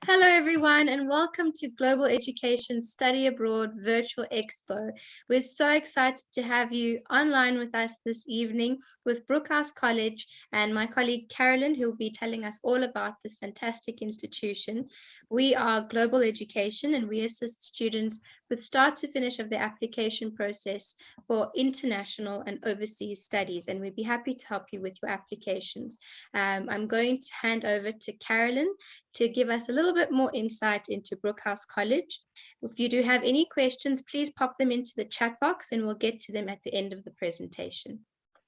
Hello everyone and welcome to Global Education Study Abroad Virtual Expo. We're so excited to have you online with us this evening with Brooke House College and my colleague Carolyn, who will be telling us all about this fantastic institution. We are Global Education and we assist students with start to finish of the application process for international and overseas studies, and we'd be happy to help you with your applications. I'm going to hand over to Carolyn to give us a little bit more insight into Brooke House College. If you do have any questions, please pop them into the chat box and we'll get to them at the end of the presentation.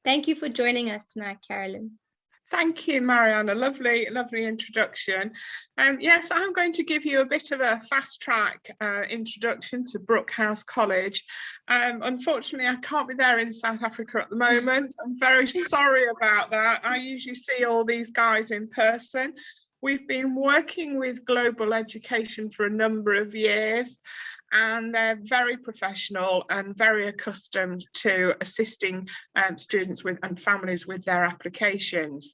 Thank you for joining us tonight, Carolyn. Thank you, Marianne. A lovely introduction. Yes, I'm going to give you a bit of a fast track introduction to Brooke House College. Unfortunately, I can't be there in South Africa at the moment. I'm very sorry about that. I usually see all these guys in person. We've been working with Global Education for a number of years, and they're very professional and very accustomed to assisting students and families with their applications.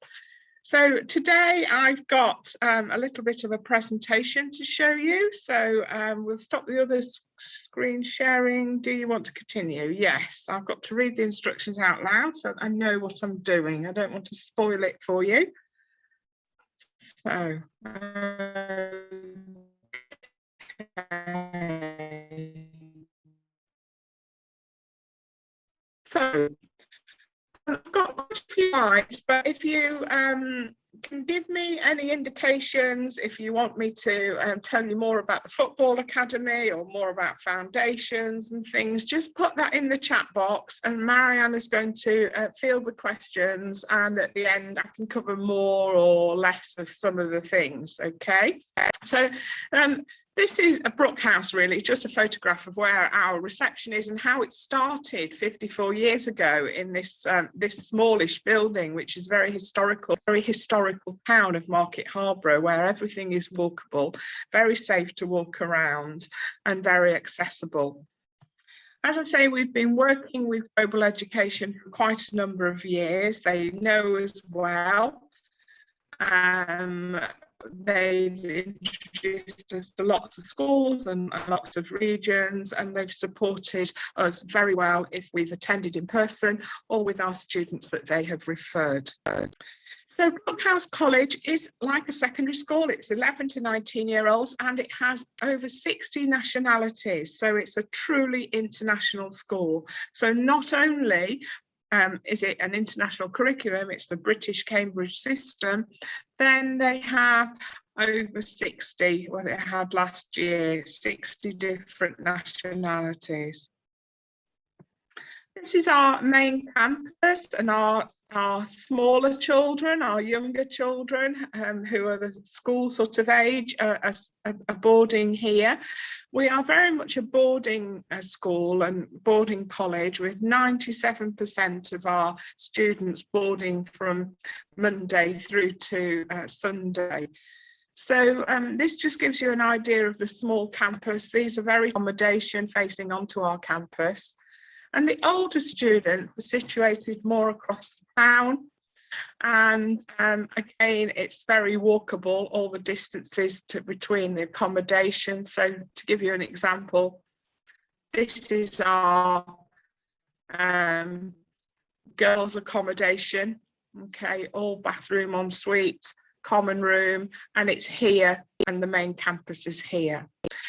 So today I've got a little bit of a presentation to show you. So we'll stop the other screen sharing. Do you want to continue? Yes, I've got to read the instructions out loud so I know what I'm doing. I don't want to spoil it for you. So, I've got quite a few slides, but if you can give me any indications, if you want me to tell you more about the Football Academy or more about foundations and things, just put that in the chat box and Marianne is going to field the questions, and at the end I can cover more or less of some of the things, okay? So this is a Brooke House, really. It's just a photograph of where our reception is and how it started 54 years ago in this smallish building, which is very historical town of Market Harborough, where everything is walkable, very safe to walk around and very accessible. As I say, we've been working with Global Education for quite a number of years. They know us well. They've introduced us to lots of schools and lots of regions, and they've supported us very well if we've attended in person or with our students that they have referred. So Brooke House College is like a secondary school. It's 11 to 19-year-olds and it has over 60 nationalities. So it's a truly international school. So not only is it an international curriculum, it's the British Cambridge system, then they have over 60, well they had last year, 60 different nationalities. This is our main campus, and our smaller children, our younger children who are the school sort of age are boarding here. We are very much a boarding school and boarding college, with 97% of our students boarding from Monday through to Sunday. So this just gives you an idea of the small campus. These are very accommodation facing onto our campus. And the older students are situated more across the town. And again, it's very walkable, all the distances between the accommodation. So to give you an example, this is our girls' accommodation, okay, all bathroom en suite, common room, and it's here, and the main campus is here.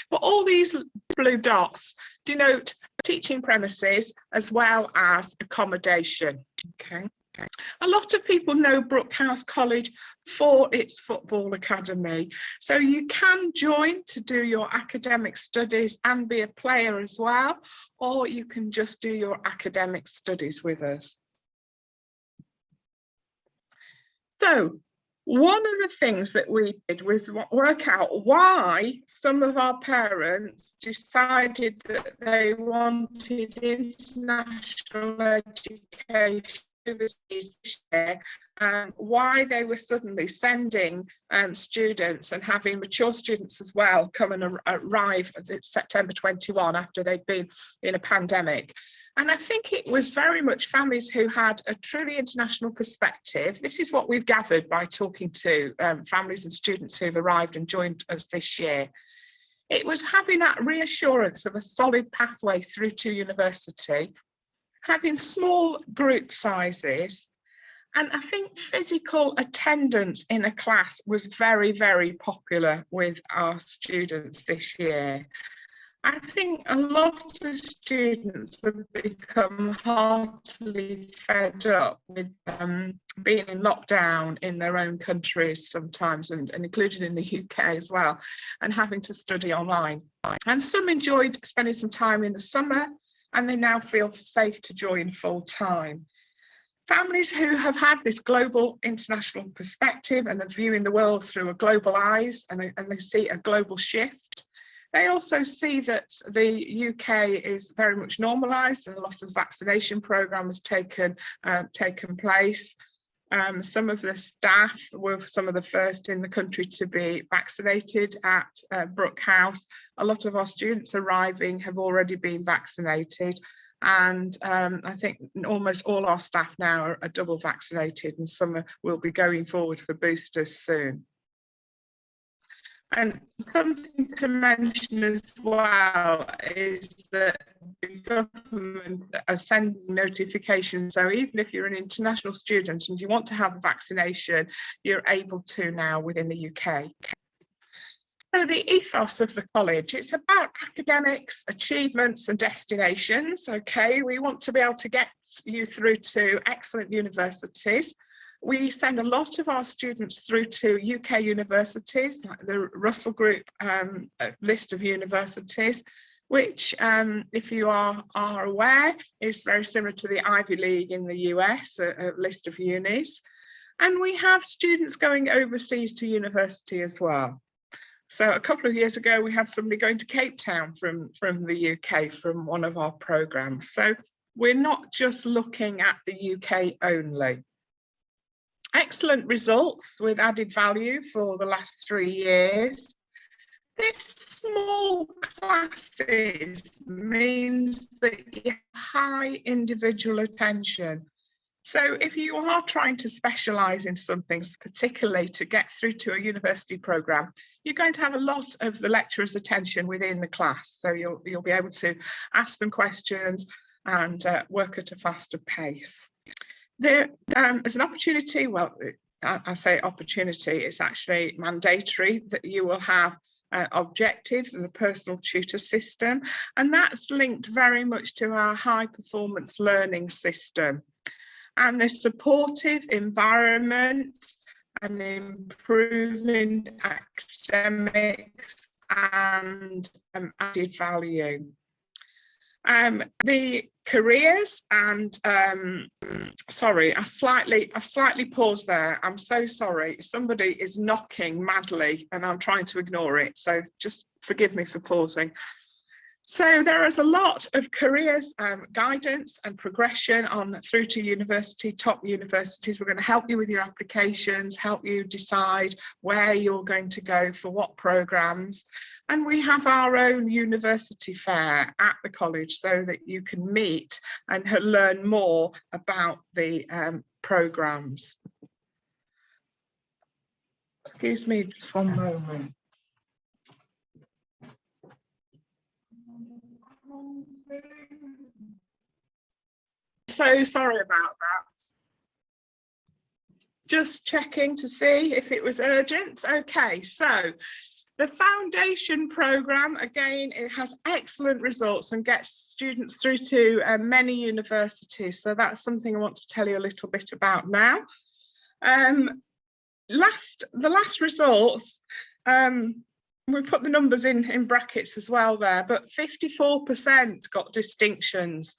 But all these blue dots denote teaching premises as well as accommodation. Okay. A lot of people know Brooke House College for its football academy. So you can join to do your academic studies and be a player as well, or you can just do your academic studies with us. So one of the things that we did was work out why some of our parents decided that they wanted international education overseas this year, and why they were suddenly sending students and having mature students as well come and arrive at September 21 after they'd been in a pandemic. And I think it was very much families who had a truly international perspective. This is what we've gathered by talking to families and students who've arrived and joined us this year. It was having that reassurance of a solid pathway through to university, having small group sizes, and I think physical attendance in a class was very, very popular with our students this year. I think a lot of students have become heartily fed up with being in lockdown in their own countries sometimes, and included in the UK as well, and having to study online. And some enjoyed spending some time in the summer, and they now feel safe to join full time. Families who have had this global international perspective and are viewing the world through a global eyes, and they see a global shift. They also see that the UK is very much normalised, and a lot of vaccination programme has taken place. Some of the staff were some of the first in the country to be vaccinated at Brooke House. A lot of our students arriving have already been vaccinated, and I think almost all our staff now are double vaccinated, and some will be going forward for boosters soon. And something to mention as well is that the government are sending notifications. So even if you're an international student and you want to have a vaccination, you're able to now within the UK. So the ethos of the college, it's about academics, achievements and destinations. Okay, we want to be able to get you through to excellent universities. We send a lot of our students through to UK universities, like the Russell Group list of universities, which, if you are aware, is very similar to the Ivy League in the US, a list of unis. And we have students going overseas to university as well. So a couple of years ago, we had somebody going to Cape Town from the UK from one of our programs. So we're not just looking at the UK only. Excellent results with added value for the last 3 years. This small classes means that you have high individual attention. So if you are trying to specialise in something, particularly to get through to a university programme, you're going to have a lot of the lecturer's attention within the class. So you'll be able to ask them questions and work at a faster pace. There is an opportunity, well, I say opportunity, it's actually mandatory that you will have objectives and a personal tutor system, and that's linked very much to our high performance learning system. And the supportive environment and improving academics and added value. The careers and sorry, I've slightly paused there. I'm so sorry. Somebody is knocking madly and I'm trying to ignore it. So just forgive me for pausing. So there is a lot of careers guidance and progression on through to university, top universities. We're going to help you with your applications, help you decide where you're going to go for what programs. And we have our own university fair at the college so that you can meet and learn more about the programs. Excuse me, just one moment. So sorry about that. Just checking to see if it was urgent. Okay, so the foundation programme, again, it has excellent results and gets students through to many universities. So that's something I want to tell you a little bit about now. The last results, we put the numbers in brackets as well there, but 54% got distinctions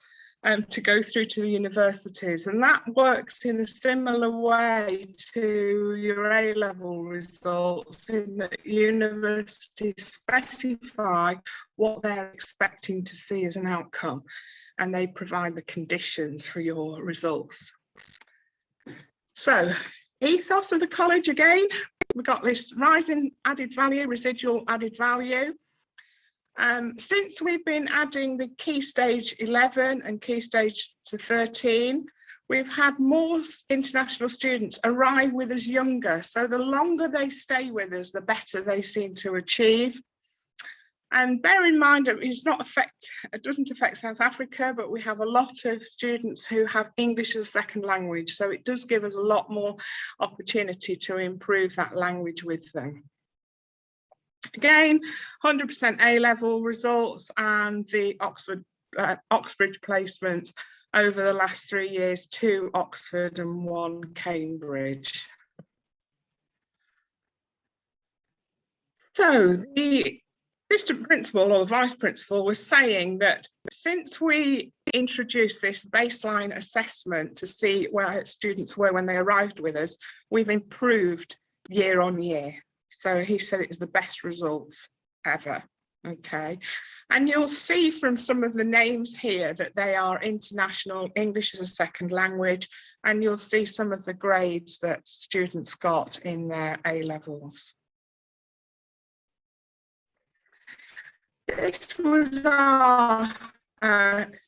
to go through to the universities, and that works in a similar way to your A-level results, in that universities specify what they're expecting to see as an outcome, and they provide the conditions for your results. So, ethos of the college again, we've got this rising added value, residual added value. Since we've been adding the Key Stage 11 and Key Stage to 13, we've had more international students arrive with us younger. So the longer they stay with us, the better they seem to achieve. And bear in mind, it doesn't affect South Africa, but we have a lot of students who have English as a second language. So it does give us a lot more opportunity to improve that language with them. Again, 100% A-level results and the Oxbridge placements over the last 3 years, 2 Oxford and 1 Cambridge. So the assistant principal or the vice principal was saying that since we introduced this baseline assessment to see where students were when they arrived with us, we've improved year on year. So he said it was the best results ever. Okay, and you'll see from some of the names here that they are international English as a second language, and you'll see some of the grades that students got in their A-levels. This was our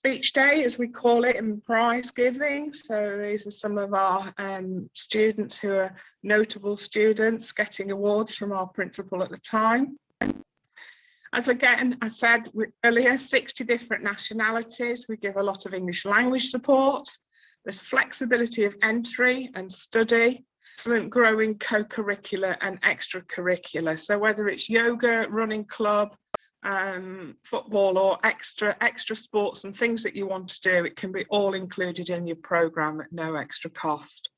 beach day, as we call it, in prize giving. So these are some of our students who are notable students getting awards from our principal at the time. As again, I said earlier, 60 different nationalities. We give a lot of English language support. There's flexibility of entry and study. Excellent growing co-curricular and extracurricular. So whether it's yoga, running club, football or extra sports and things that you want to do, it can be all included in your programme at no extra cost.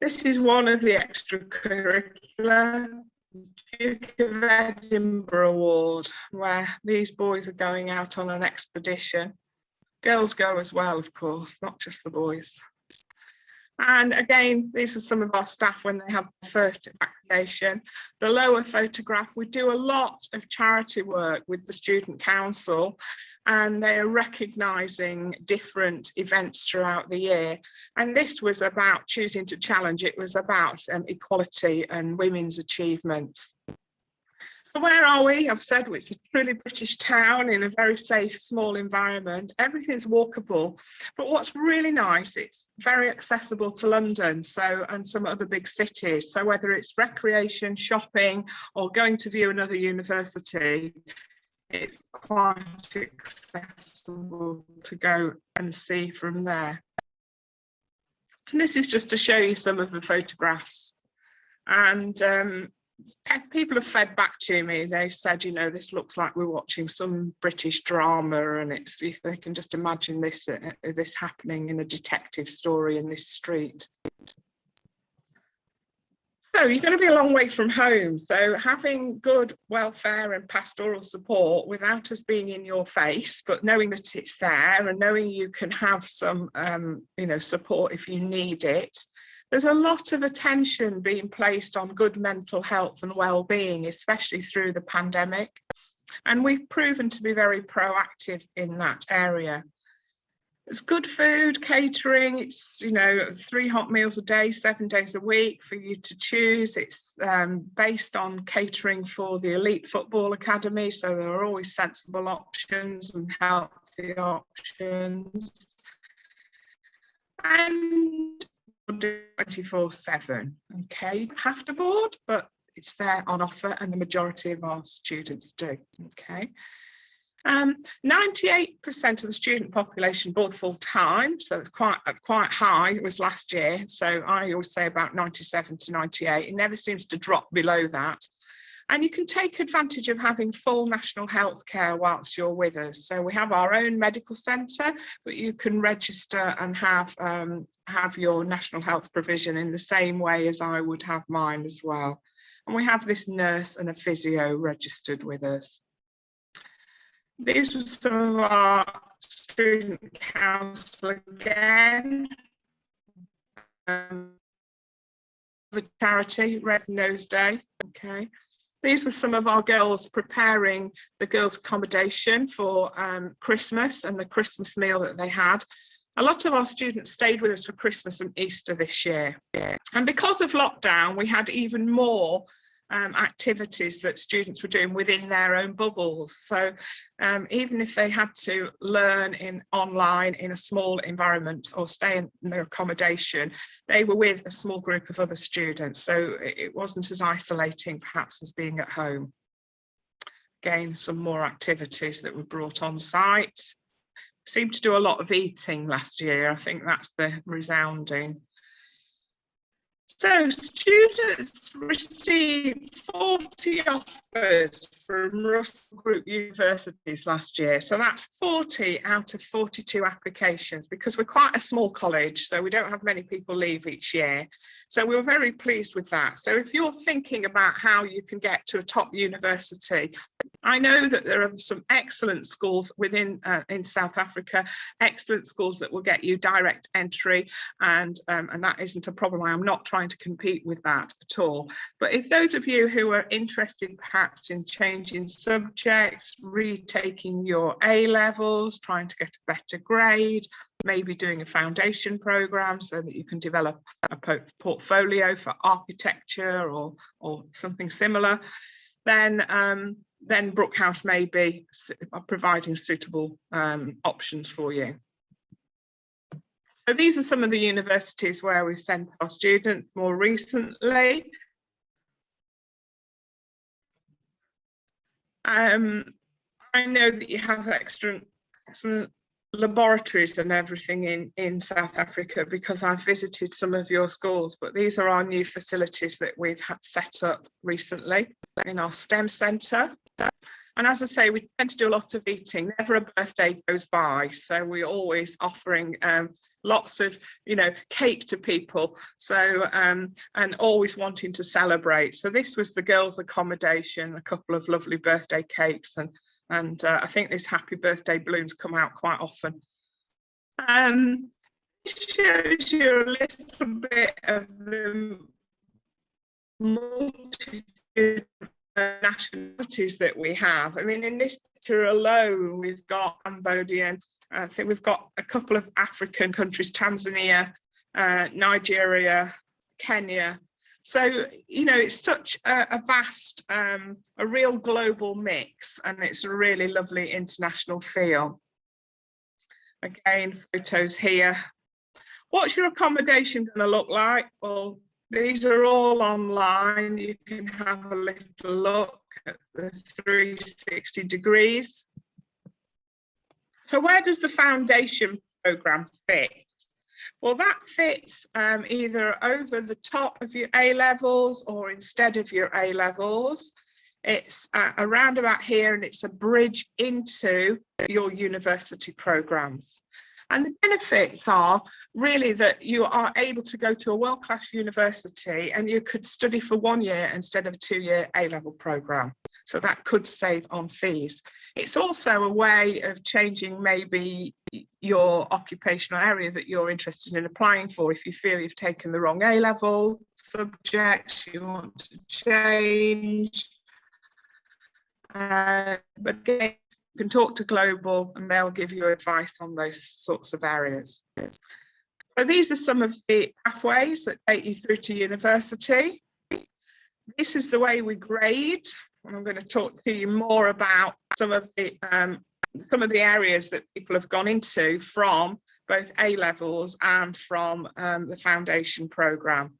This is one of the extracurricular, Duke of Edinburgh Award, where these boys are going out on an expedition. Girls go as well, of course, not just the boys. And again, these are some of our staff when they have the first accommodation. The lower photograph, we do a lot of charity work with the Student Council, and they are recognising different events throughout the year. And this was about choosing to challenge. It was about equality and women's achievements. So where are we? I've said it's a truly British town in a very safe, small environment. Everything's walkable. But what's really nice, it's very accessible to London and some other big cities. So whether it's recreation, shopping, or going to view another university, it's quite accessible to go and see from there. And this is just to show you some of the photographs. And people have fed back to me. They've said, you know, this looks like we're watching some British drama, and they can just imagine this happening in a detective story in this street. So you're going to be a long way from home. So having good welfare and pastoral support without us being in your face, but knowing that it's there and knowing you can have some, support if you need it. There's a lot of attention being placed on good mental health and well-being, especially through the pandemic. And we've proven to be very proactive in that area. It's good food, catering, it's, 3 hot meals a day, 7 days a week for you to choose. It's based on catering for the elite football academy, so there are always sensible options and healthy options. And we'll do 24/7, okay? You don't have to board, but it's there on offer, and the majority of our students do, okay? 98% of the student population board full time, so it's quite high. It was last year, so I always say about 97 to 98. It never seems to drop below that. And you can take advantage of having full national health care whilst you're with us. So we have our own medical centre, but you can register and have your national health provision in the same way as I would have mine as well. And we have this nurse and a physio registered with us. These were some of our student council again. The charity, Red Nose Day, okay. These were some of our girls preparing the girls' accommodation for Christmas and the Christmas meal that they had. A lot of our students stayed with us for Christmas and Easter this year. And because of lockdown, we had even more activities that students were doing within their own bubbles. So even if they had to learn online in a small environment or stay in their accommodation, they were with a small group of other students. So it wasn't as isolating perhaps as being at home. Again, some more activities that were brought on site. Seemed to do a lot of eating last year. I think that's the resounding. So students received 40 offers from Russell Group universities last year. So that's 40 out of 42 applications, because we're quite a small college, so we don't have many people leave each year. So we were very pleased with that. So if you're thinking about how you can get to a top university, I know that there are some excellent schools within in South Africa, excellent schools that will get you direct entry, and that isn't a problem. I am not trying to compete with that at all. But if those of you who are interested perhaps in changing subjects, retaking your A levels, trying to get a better grade, maybe doing a foundation program so that you can develop a portfolio for architecture or something similar, then Brooke House may be providing suitable options for you. So these are some of the universities where we've sent our students more recently. I know that you have excellent laboratories and everything in South Africa, because I've visited some of your schools, but these are our new facilities that we've had set up recently in our STEM centre. And as I say, we tend to do a lot of eating. Never a birthday goes by, so we're always offering lots of, cake to people. So and always wanting to celebrate. So this was the girls' accommodation, a couple of lovely birthday cakes, and I think this happy birthday balloons come out quite often. This shows you a little bit of the multitude nationalities that we have. I mean, in this picture alone, we've got Cambodian, I think we've got a couple of African countries, Tanzania, Nigeria, Kenya. So, it's such a vast, a real global mix, and it's a really lovely international feel. Again, photos here. What's your accommodation going to look like? Well, these are all online. You can have a little look at the 360 degrees. So where does the foundation programme fit? Well, that fits either over the top of your A levels or instead of your A levels. It's around about here, and it's a bridge into your university programmes. And the benefits are really that you are able to go to a world-class university and you could study for 1 year instead of a 2-year A-level programme. So that could save on fees. It's also a way of changing maybe your occupational area that you're interested in applying for. If you feel you've taken the wrong A-level subjects, you want to change. But again, you can talk to Global and they'll give you advice on those sorts of areas. So these are some of the pathways that take you through to university. This is the way we grade, and I'm going to talk to you more about some of the areas that people have gone into from both A levels and from the foundation programme.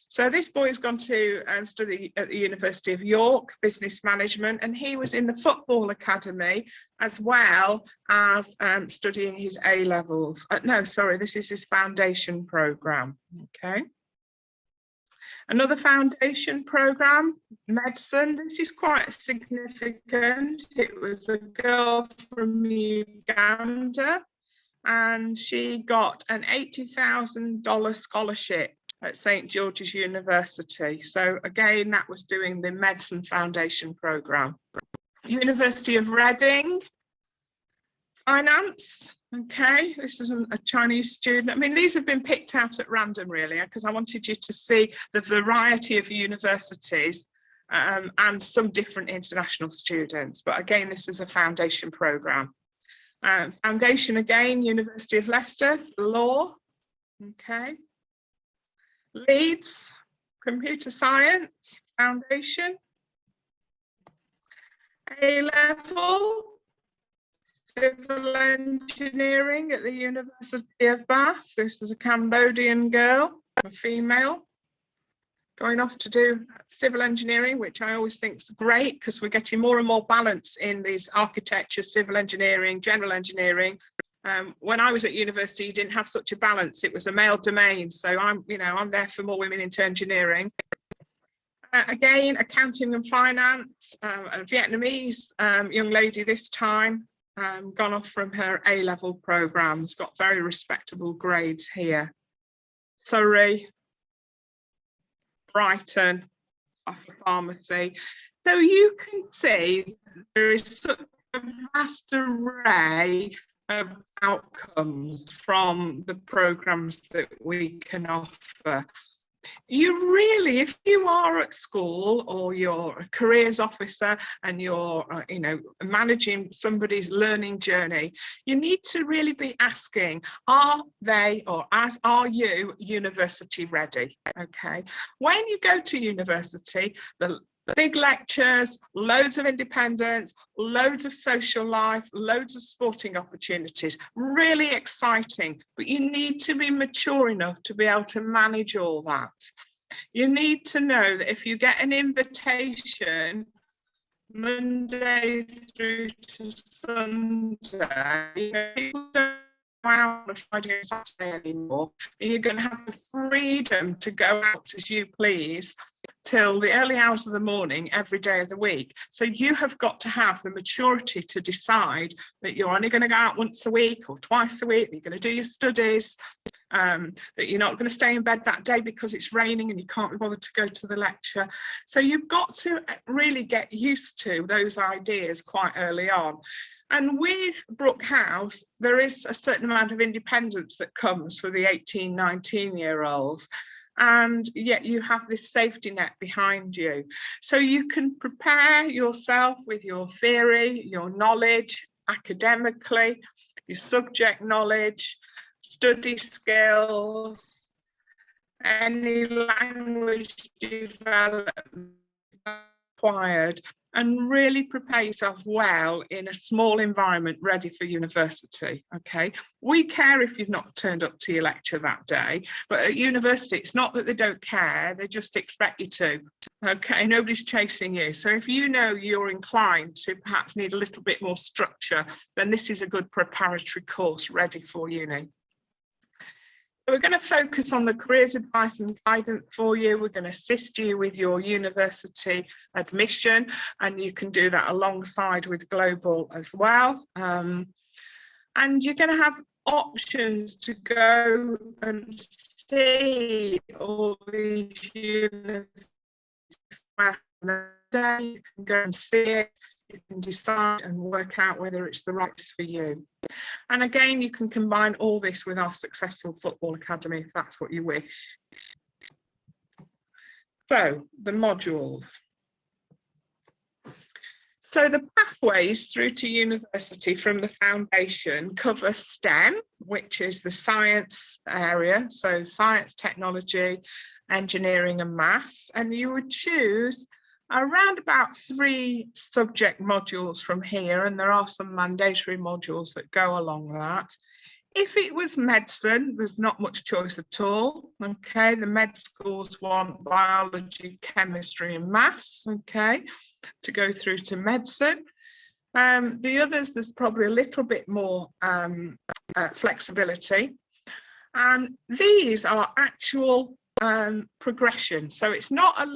So this boy has gone to study at the University of York, business management, and he was in the football academy as well as studying his A levels. No, sorry, this is his foundation programme. Okay. Another foundation programme, medicine. This is quite significant. It was a girl from Uganda, and she got an $80,000 scholarship at St. George's University. So again, that was doing the medicine foundation programme. University of Reading, finance. Okay, this is a Chinese student. I mean, these have been picked out at random really, because I wanted you to see the variety of universities and some different international students. But again, this is a foundation programme. Foundation again, University of Leicester, law. Okay. Leeds, Computer Science Foundation. A-level, Civil Engineering at the University of Bath. This is a Cambodian girl, a female, going off to do civil engineering, which I always think is great because we're getting more and more balance in these architecture, civil engineering, general engineering. When I was at university, you didn't have such a balance. It was a male domain. So I'm there for more women into engineering. Again, accounting and finance, a Vietnamese young lady this time, gone off from her A-level programmes, got very respectable grades here. Surrey, Brighton, pharmacy. So you can see there is such a vast array of outcomes from the programmes that we can offer. You really, if you are at school or you're a careers officer and you're, managing somebody's learning journey, you need to really be asking, are they or are you university ready? Okay. When you go to university, the big lectures, loads of independence, loads of social life, loads of sporting opportunities, really exciting, but you need to be mature enough to be able to manage all that. You need to know that if you get an invitation Monday through to Sunday, people don't go out on a Friday and Saturday anymore, and you're going to have the freedom to go out as you please till the early hours of the morning every day of the week. So you have got to have the maturity to decide that you're only going to go out once a week or twice a week, that you're going to do your studies, that you're not going to stay in bed that day because it's raining and you can't be bothered to go to the lecture. So you've got to really get used to those ideas quite early on. And with Brooke House, there is a certain amount of independence that comes for the 18, 19-year-olds. And yet you have this safety net behind you. So you can prepare yourself with your theory, your knowledge academically, your subject knowledge, study skills, any language development required, and really prepare yourself well in a small environment ready for university. Okay, we care if you've not turned up to your lecture that day, but at university it's not that they don't care, they just expect you to. Okay, nobody's chasing you. So if you know you're inclined to perhaps need a little bit more structure, then this is a good preparatory course ready for uni. We're going to focus on the careers advice and guidance for you. We're going to assist you with your university admission, and you can do that alongside with Global as well. And you're going to have options to go and see all these universities. You can go and see it. You can decide and work out whether it's the right for you. And again, you can combine all this with our Successful Football Academy if that's what you wish. So the modules. So the pathways through to university from the foundation cover STEM, which is the science area. So science, technology, engineering and maths. And you would choose around about 3 subject modules from here, and there are some mandatory modules that go along that. If it was medicine, there's not much choice at all. Okay, the med schools want biology, chemistry and maths, okay, to go through to medicine. The others, there's probably a little bit more flexibility. And these are actual progression. So it's not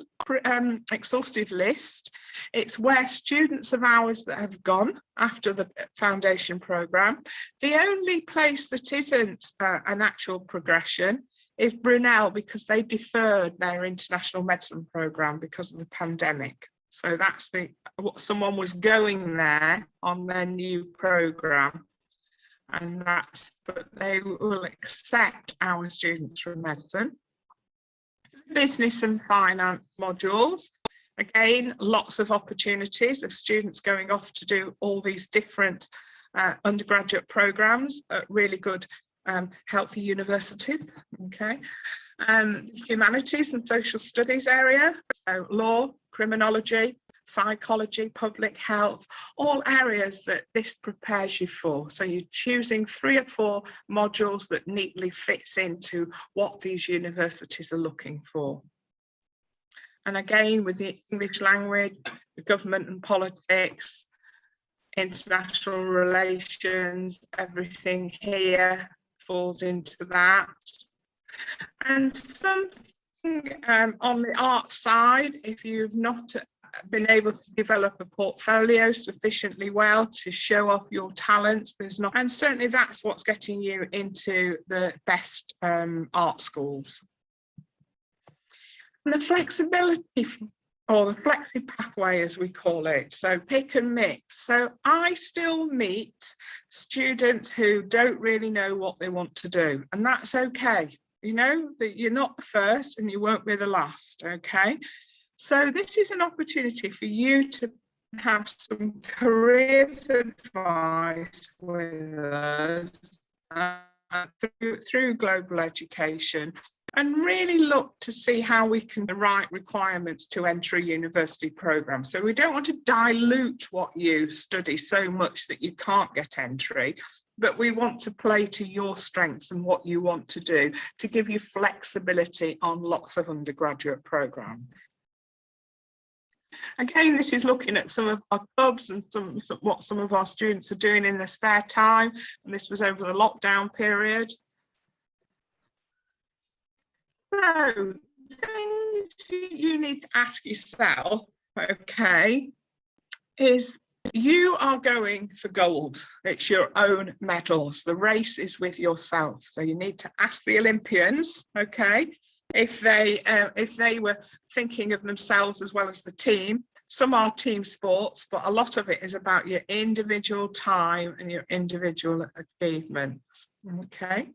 an exhaustive list. It's where students of ours that have gone after the foundation programme. The only place that isn't an actual progression is Brunel, because they deferred their international medicine programme because of the pandemic. So that's someone was going there on their new programme. And but they will accept our students from medicine. Business and finance modules. Again, lots of opportunities of students going off to do all these different undergraduate programs at really good, healthy universities. Okay. Humanities and social studies area, so law, criminology, psychology, public health, all areas that this prepares you for. So you're choosing 3 or 4 modules that neatly fits into what these universities are looking for. And again, with the English language, the government and politics, international relations, everything here falls into that. And something on the art side, if you've not been able to develop a portfolio sufficiently well to show off your talents, there's not, and certainly that's what's getting you into the best art schools. And the flexibility, or the flexi pathway as we call it, so pick and mix. So I still meet students who don't really know what they want to do, and that's okay. You know that you're not the first and you won't be the last, okay? So this is an opportunity for you to have some careers advice with us through global education, and really look to see how we can the right requirements to enter a university program. So we don't want to dilute what you study so much that you can't get entry, but we want to play to your strengths and what you want to do to give you flexibility on lots of undergraduate programs. Again, this is looking at some of our clubs and what some of our students are doing in their spare time, and this was over the lockdown period. So, things you need to ask yourself, okay, is you are going for gold. It's your own medals. The race is with yourself. So you need to ask the Olympians, okay, if they were thinking of themselves as well as the team. Some are team sports, but a lot of it is about your individual time and your individual achievements, okay?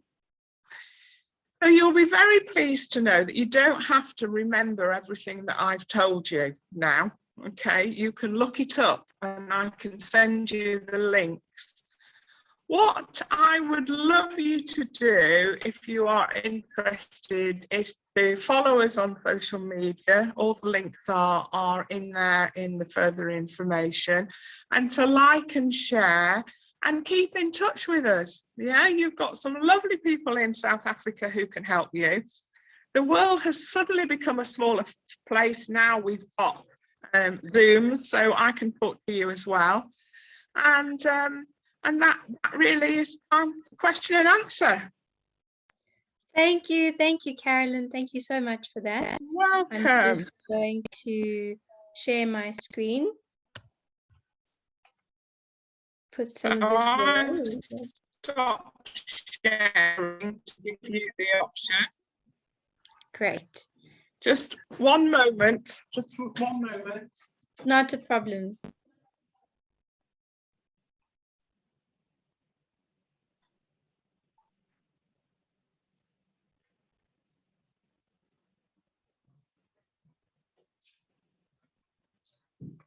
So you'll be very pleased to know that you don't have to remember everything that I've told you now, okay? You can look it up and I can send you the links. What I would love you to do, if you are interested, is to follow us on social media. All the links are in there in the further information, and to like and share and keep in touch with us. Yeah, you've got some lovely people in South Africa who can help you. The world has suddenly become a smaller place now. We've got Zoom, so I can talk to you as well. And that really is time for question and answer. Thank you, Carolyn. Thank you so much for that. Welcome. I'm just going to share my screen. Put some of this there. Stop sharing to give you the option. Great. Just one moment. Just one moment. Not a problem.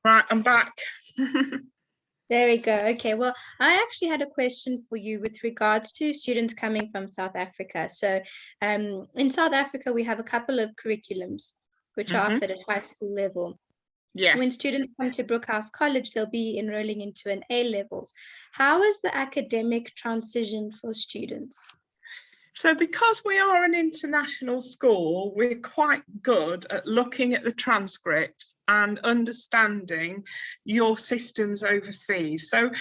Right, I'm back. There we go. Okay, well, I actually had a question for you with regards to students coming from South Africa. So in South Africa, we have a couple of curriculums which are offered at high school level. Yes. When students come to Brooke House College, they'll be enrolling into an A-levels. How is the academic transition for students? So because we are an international school, we're quite good at looking at the transcripts and understanding your systems overseas. So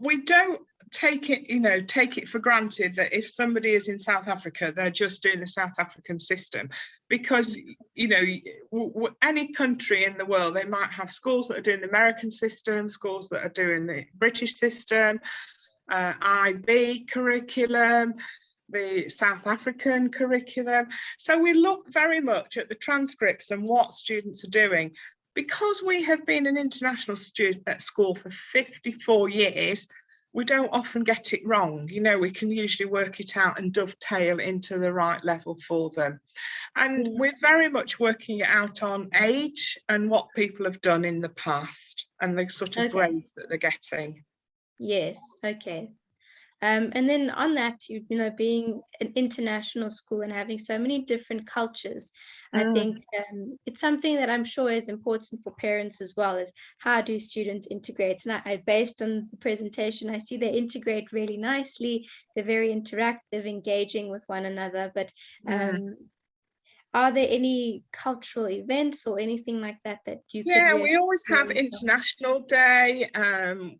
we don't take it for granted that if somebody is in South Africa, they're just doing the South African system, because any country in the world, they might have schools that are doing the American system, schools that are doing the British system, IB curriculum, the South African curriculum. So we look very much at the transcripts and what students are doing. Because we have been an international student at school for 54 years, we don't often get it wrong. We can usually work it out and dovetail into the right level for them. And we're very much working it out on age and what people have done in the past and the sort of grades that they're getting. Yes, okay. And then on that, being an international school and having so many different cultures, I think it's something that I'm sure is important for parents as well, is how do students integrate? And based on the presentation, I see they integrate really nicely. They're very interactive, engaging with one another. But are there any cultural events or anything like that that you could Yeah, we reassure always have them? International Day,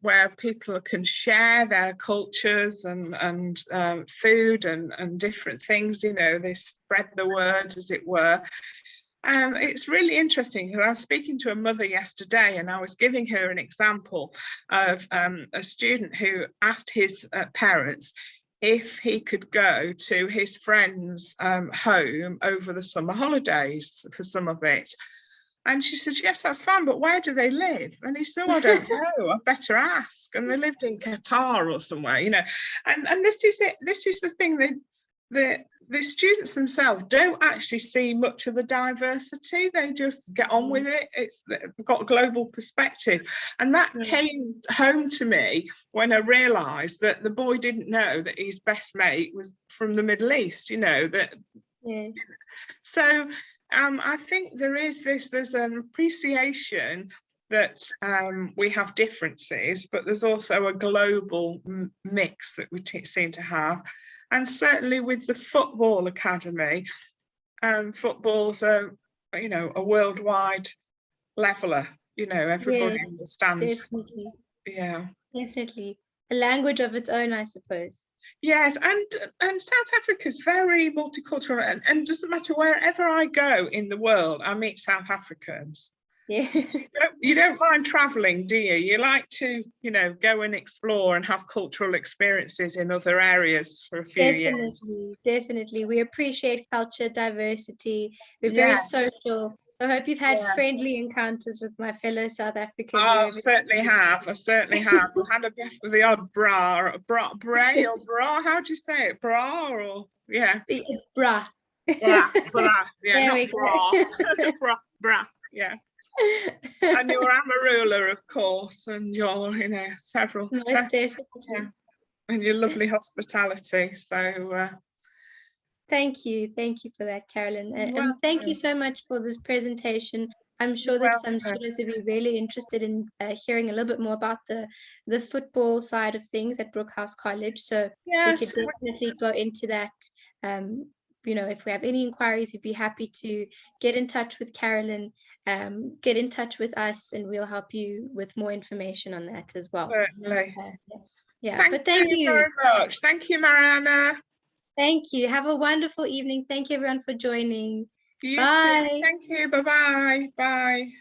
where people can share their cultures and food and different things. They spread the word, as it were. It's really interesting because I was speaking to a mother yesterday, and I was giving her an example of a student who asked his parents if he could go to his friend's home over the summer holidays for some of it. And she said, yes, that's fine, but where do they live? And he said, oh, I don't know, I better ask. And they lived in Qatar or somewhere, And this is it. This is the thing, that the students themselves don't actually see much of the diversity. They just get on with it. They've got a global perspective. And that came home to me when I realised that the boy didn't know that his best mate was from the Middle East, So I think there's an appreciation that we have differences, but there's also a global mix that we seem to have. And certainly with the football academy, football's a worldwide leveler. Everybody understands. Definitely. Yeah. Definitely. A language of its own, I suppose. Yes, and South Africa is very multicultural, and doesn't matter wherever I go in the world, I meet South Africans. Yeah. You don't mind traveling, do you? You like to, go and explore and have cultural experiences in other areas for a few years. Definitely. We appreciate culture, diversity. We're very social. I hope you've had friendly encounters with my fellow South Africans. I certainly have. I had the odd bra, bray or bra. How do you say it? Bra or Bra. Bra. Yeah, there not bra. Bra. Yeah. And your Amarula, of course, and your, several. Most definitely. Yeah. And your lovely hospitality. So thank you for that, Carolyn, and thank you so much for this presentation. I'm sure that some students would be really interested in hearing a little bit more about the football side of things at Brooke House College. So we could definitely go into that. If we have any inquiries, we'd be happy to get in touch with Carolyn, get in touch with us, and we'll help you with more information on that as well. Certainly. Thank you very much. Thank you, Mariana. Thank you. Have a wonderful evening. Thank you, everyone, for joining. You Bye. too. Thank you. Bye-bye. Bye.